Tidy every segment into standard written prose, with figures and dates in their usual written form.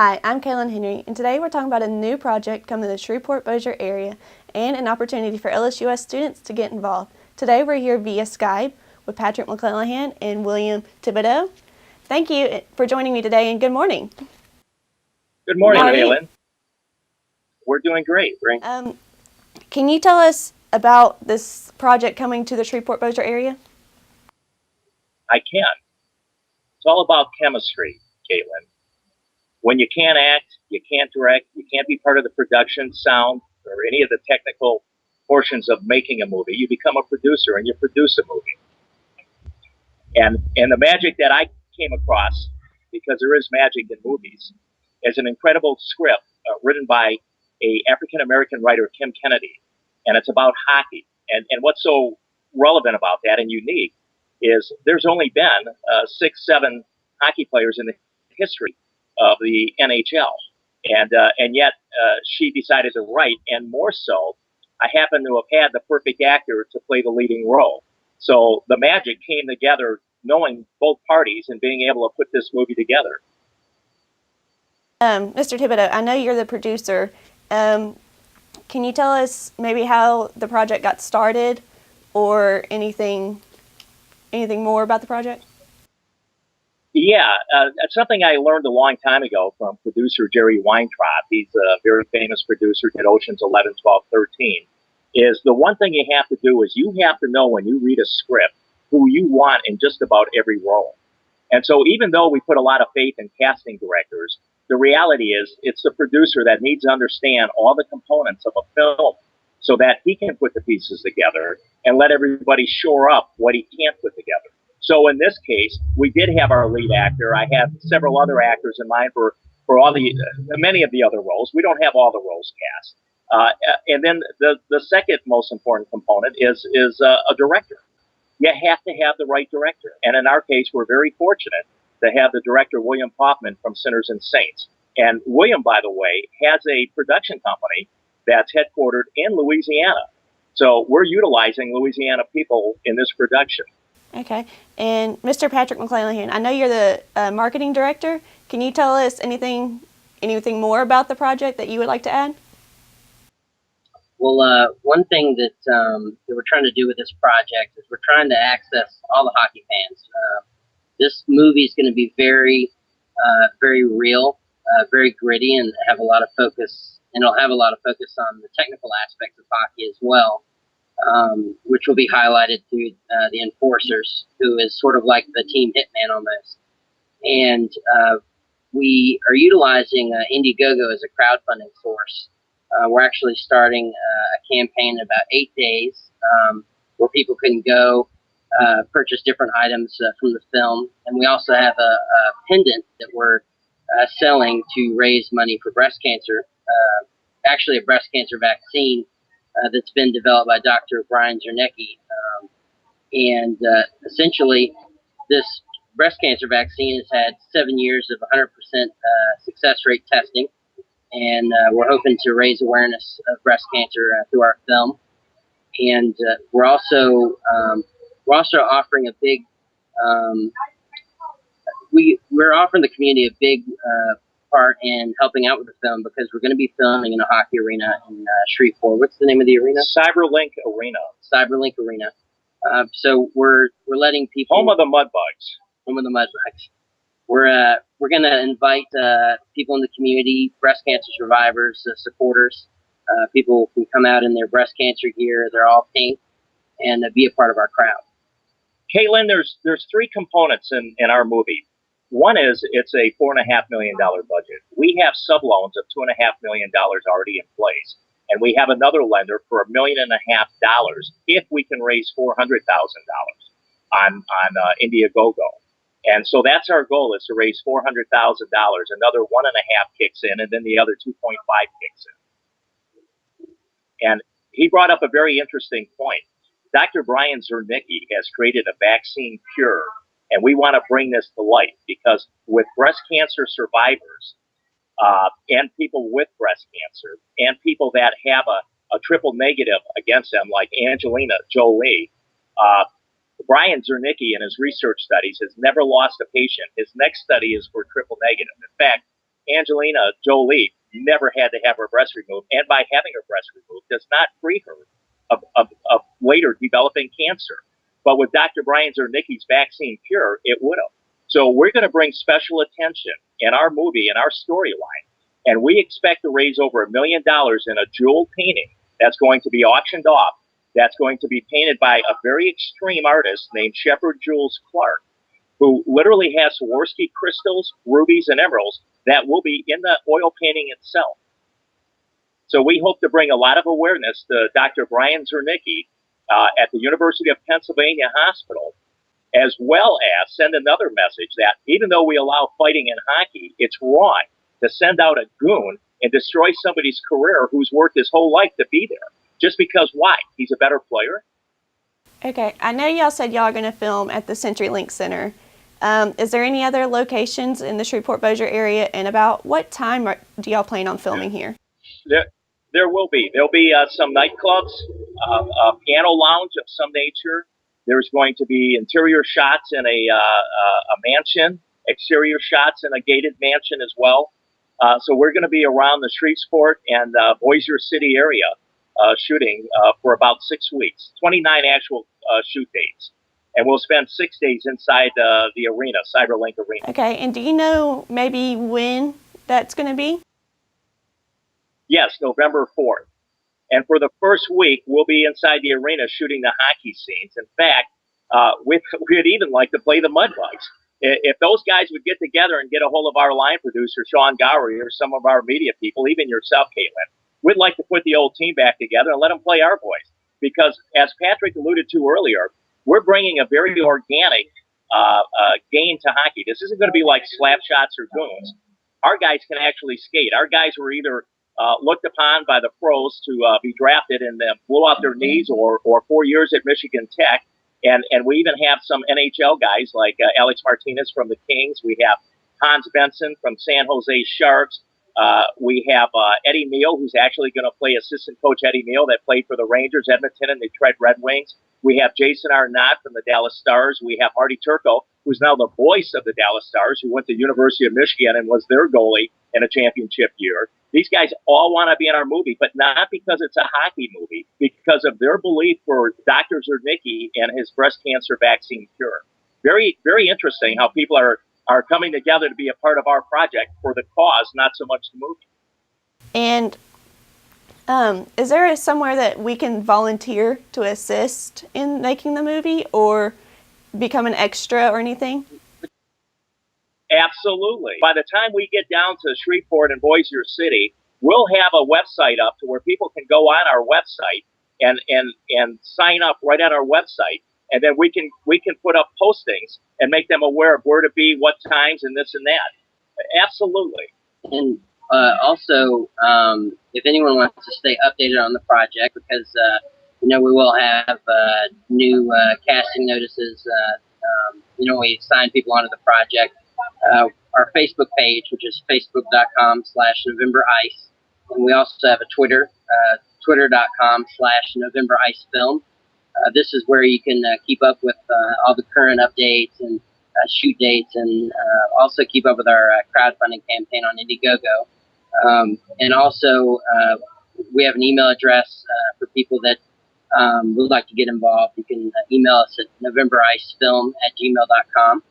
Hi, I'm Kaylynn Henry, and today we're talking about a new project coming to the Shreveport-Bossier area and an opportunity for LSUS students to get involved. Today we're here via Skype with Patrick McClanahan and William Thibodeou. Thank you for joining me today, and good morning. Good morning, How are you? Kaylynn. We're doing great. Can you tell us about this project coming to the Shreveport-Bossier area? I can. It's all about chemistry, Caitlin. When you can't act, you can't direct, you can't be part of the production, sound, or any of the technical portions of making a movie, you become a producer and you produce a movie. And the magic that I came across, because there is magic in movies, is an incredible script written by a African-American writer, Kim Kennedy, and it's about hockey. And what's so relevant about that and unique is there's only been 6, 7 hockey players in the history of the NHL. And yet she decided to write, and more so, I happen to have had the perfect actor to play the leading role. So the magic came together knowing both parties and being able to put this movie together. Mr. Thibodeou, I know you're the producer. Can you tell us maybe how the project got started or anything more about the project? Yeah, that's something I learned a long time ago from producer Jerry Weintraub. He's a very famous producer, did Oceans 11, 12, 13. Is the one thing you have to do is you have to know when you read a script who you want in just about every role. And so even though we put a lot of faith in casting directors, the reality is it's the producer that needs to understand all the components of a film so that he can put the pieces together and let everybody shore up what he can't put together. So in this case, we did have our lead actor. I have several other actors in mind for all the many of the other roles. We don't have all the roles cast. And then the second most important component is a director. You have to have the right director. And in our case, we're very fortunate to have the director, William Kaufman from Sinners and Saints. And William, by the way, has a production company that's headquartered in Louisiana. So we're utilizing Louisiana people in this production. Okay. And Mr. Patrick McClanahan, I know you're the marketing director. Can you tell us anything more about the project that you would like to add? Well, one thing that we're trying to do with this project is we're trying to access all the hockey fans. This movie is going to be very real, very gritty, and have a lot of focus. And it'll have a lot of focus on the technical aspects of hockey as well, which will be highlighted through the Enforcers, who is sort of like the team hitman almost. And we are utilizing Indiegogo as a crowdfunding source. We're actually starting a campaign in about 8 days where people can go purchase different items from the film. And we also have a pendant that we're selling to raise money for breast cancer, actually a breast cancer vaccine that's been developed by Dr. Brian Zernecki. And essentially, this breast cancer vaccine has had 7 years of 100% success rate testing. And we're hoping to raise awareness of breast cancer through our film. And we're also offering a big we're offering the community a big part in helping out with the film because we're going to be filming in a hockey arena in Shreveport. What's the name of the arena? Cyberlink Arena. Cyberlink Arena. So we're letting people. Home of the Mudbugs. Home of the Mudbugs. We're going to invite people in the community, breast cancer survivors, supporters. People can come out in their breast cancer gear. They're all pink, and be a part of our crowd. Kaylynn, there's 3 components in our movie. One is it's a $4.5 million budget. We have subloans of $2.5 million already in place, and we have another lender for $1.5 million if we can raise $400,000 on Indiegogo. And so that's our goal, is to raise $400,000. Another 1.5 kicks in, and then the other 2.5 kicks in. And he brought up a very interesting point. Dr. Brian Zernecki has created a vaccine cure, and we want to bring this to light because with breast cancer survivors and people with breast cancer and people that have a triple negative against them, like Angelina Jolie, Brian Zernecki in his research studies has never lost a patient. His next study is for triple negative. In fact, Angelina Jolie never had to have her breast removed, and by having her breast removed does not free her of later developing cancer. But with Dr. Brian Zernicki's vaccine cure, it would have. So we're going to bring special attention in our movie, in our storyline, and we expect to raise over $1 million in a jewel painting that's going to be auctioned off. That's going to be painted by a very extreme artist named Shepard Jules Clark, who literally has Swarovski crystals, rubies, and emeralds that will be in the oil painting itself. So we hope to bring a lot of awareness to Dr. Brian Zernicki at the University of Pennsylvania Hospital, as well as send another message that even though we allow fighting in hockey, it's wrong to send out a goon and destroy somebody's career who's worked his whole life to be there. Just because why? He's a better player? Okay, I know y'all said y'all are going to film at the CenturyLink Center. Is there any other locations in the Shreveport-Bossier area, and about what time do y'all plan on filming here? There will be. There'll be some nightclubs, a piano lounge of some nature. There's going to be interior shots in a mansion, exterior shots in a gated mansion as well. So we're going to be around the Shreveport and Bossier City area shooting for about 6 weeks, 29 actual shoot dates. And we'll spend 6 days inside the arena, CyberLink Arena. Okay, and do you know maybe when that's going to be? Yes, November 4th. And for the first week, we'll be inside the arena shooting the hockey scenes. In fact, we'd even like to play the Mudbugs. If those guys would get together and get a hold of our line producer, Sean Gowery, or some of our media people, even yourself, Kaylynn, we'd like to put the old team back together and let them play our boys. Because as Patrick alluded to earlier, we're bringing a very organic game to hockey. This isn't going to be like slap shots or goons. Our guys can actually skate. Our guys were either looked upon by the pros to be drafted and blew out their knees, or 4 years at Michigan Tech. And we even have some NHL guys like Alex Martinez from the Kings. We have Hans Benson from San Jose Sharks. We have Eddie Neal, who's actually going to play assistant coach Eddie Neal that played for the Rangers, Edmonton, and the Detroit Red Wings. We have Jason Arnott from the Dallas Stars. We have Marty Turco, who's now the voice of the Dallas Stars, who went to University of Michigan and was their goalie in a championship year. These guys all want to be in our movie, but not because it's a hockey movie, because of their belief for Dr. Zernicki and his breast cancer vaccine cure. Very, very interesting how people are coming together to be a part of our project for the cause, not so much the movie. And is there somewhere that we can volunteer to assist in making the movie or become an extra or anything? Absolutely. By the time we get down to Shreveport and Bossier City, we'll have a website up to where people can go on our website and sign up right on our website. And then we can put up postings and make them aware of where to be, what times, and this and that. Absolutely. And also, if anyone wants to stay updated on the project, because we will have new casting notices. We sign people onto the project. Our Facebook page, which is facebook.com/NovemberIce, and we also have a Twitter, twitter.com/NovemberIceFilm. This is where you can keep up with all the current updates and shoot dates, and also keep up with our crowdfunding campaign on Indiegogo. And also, we have an email address for people that would like to get involved. You can email us at novembericefilm@gmail.com.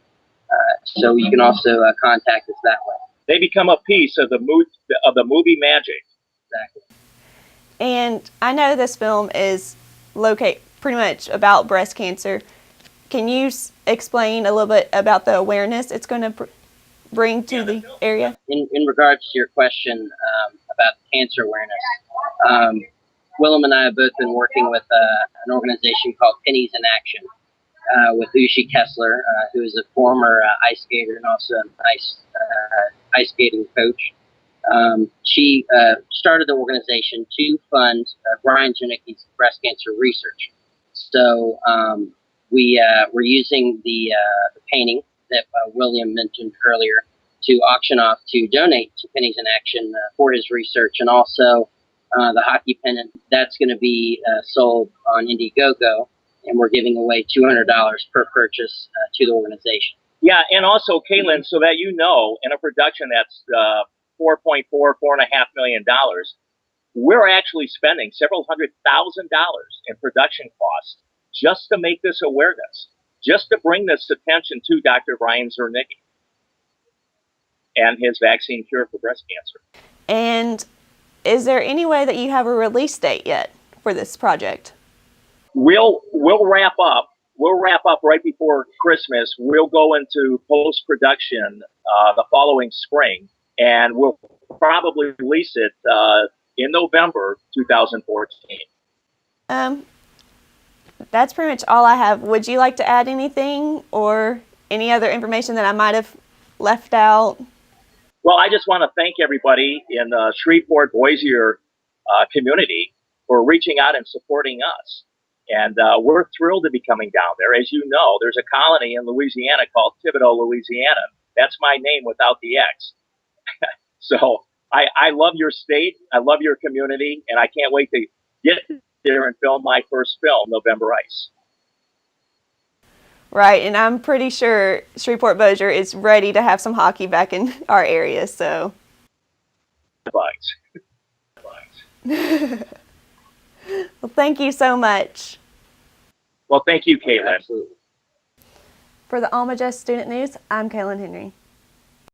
So you can also contact us that way. They become a piece of the movie magic. Exactly. And I know this film is pretty much about breast cancer. Can you explain a little bit about the awareness it's going to bring to the area? In regards to your question about cancer awareness, Willem and I have both been working with an organization called Pennies in Action with Ushi Kessler, who is a former ice skater and also an ice skating coach. She started the organization to fund Brian Zernicki's breast cancer research. So we're using the painting that William mentioned earlier to auction off to donate to Pennies in Action for his research, and also the hockey pennant that's going to be sold on Indiegogo, and we're giving away $200 per purchase to the organization. Yeah, and also, Kaylynn, so that you know, in a production that's $4.5 million, we're actually spending several $100,000 in production costs just to make this awareness, just to bring this attention to Dr. Brian Zernicki and his vaccine cure for breast cancer. And is there any way that you have a release date yet for this project? We'll wrap up. We'll wrap up right before Christmas. We'll go into post-production the following spring, and we'll probably release it in November 2014. That's pretty much all I have. Would you like to add anything or any other information that I might have left out? Well, I just want to thank everybody in the Shreveport Bossier community for reaching out and supporting us. And we're thrilled to be coming down there. As you know, there's a colony in Louisiana called Thibodeau, Louisiana. That's my name without the X. So I love your state. I love your community. And I can't wait to get there and film my first film, November Ice. Right, and I'm pretty sure Shreveport Bossier is ready to have some hockey back in our area, so. Bugs. Well, thank you so much. Well, thank you, Kaylynn. Absolutely. For the Alma Just Student News, I'm Kaylynn Henry.